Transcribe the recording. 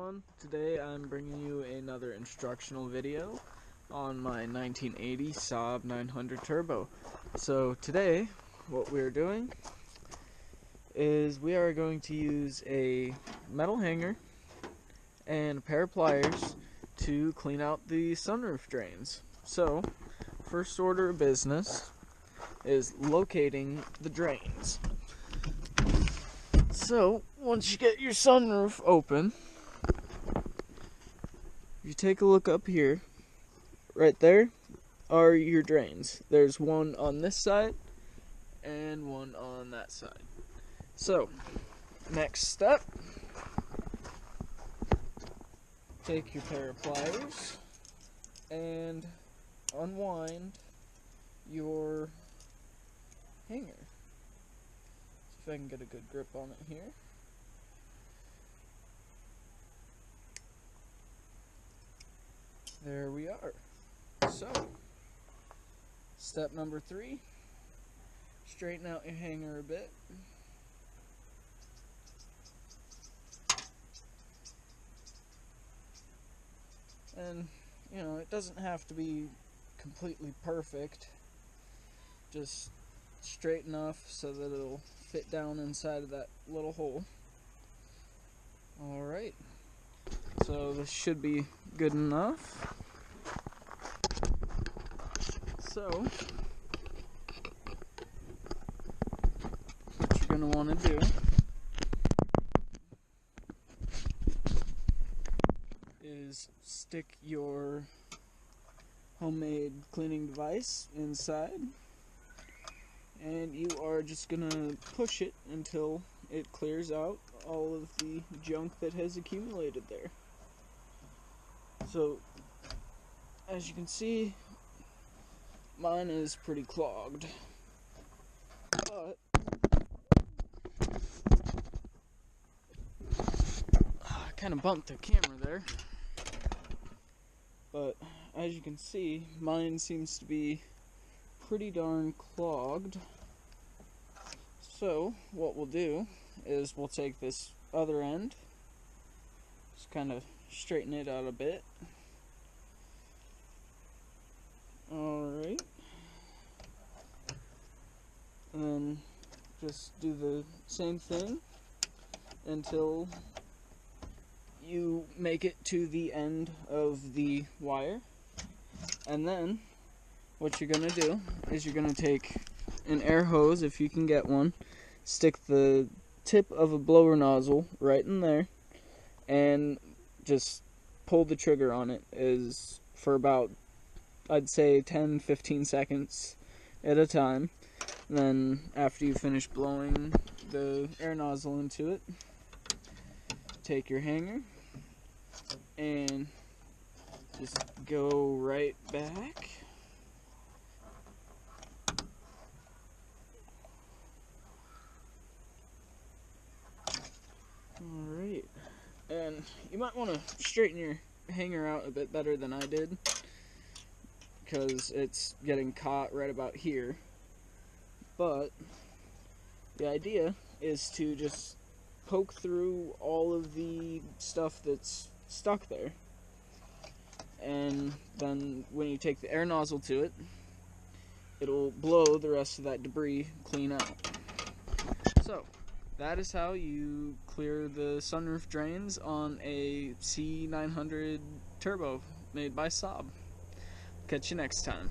everyone. Today I'm bringing you another instructional video on my 1980 Saab 900 Turbo. So today what we're doing is we are going to use a metal hanger and a pair of pliers to clean out the sunroof drains. So first order of business is locating the drains. So, once you get your sunroof open, you take a look up here. Right there are your drains. There's one on this side and one on that side. So, next step, take your pair of pliers and unwind your hanger. See if I can get a good grip on it here. There we are. So, step number 3, straighten out your hanger a bit. And, you know, it doesn't have to be completely perfect. Just straight enough so that it'll fit down inside of that little hole. Alright, so this should be good enough. So, what you're going to want to do is stick your homemade cleaning device inside, and you are just gonna push it until it clears out all of the junk that has accumulated there. So, as you can see, mine is pretty clogged, but I kind of bumped the camera there. But as you can see, mine seems to be pretty darn clogged. So what we'll do is we'll take this other end, just kind of straighten it out a bit. Alright, and then just do the same thing until you make it to the end of the wire. And then what you're going to do is you're going to take an air hose, if you can get one, stick the tip of a blower nozzle right in there, and just pull the trigger on it is for about, I'd say, 10-15 seconds at a time. And then after you finish blowing the air nozzle into it, take your hanger and just go right back. Alright, and you might want to straighten your hanger out a bit better than I did, because it's getting caught right about here. But the idea is to just poke through all of the stuff that's stuck there, and then when you take the air nozzle to it, it'll blow the rest of that debris clean out. So that is how you clear the sunroof drains on a C900 Turbo made by Saab. Catch you next time.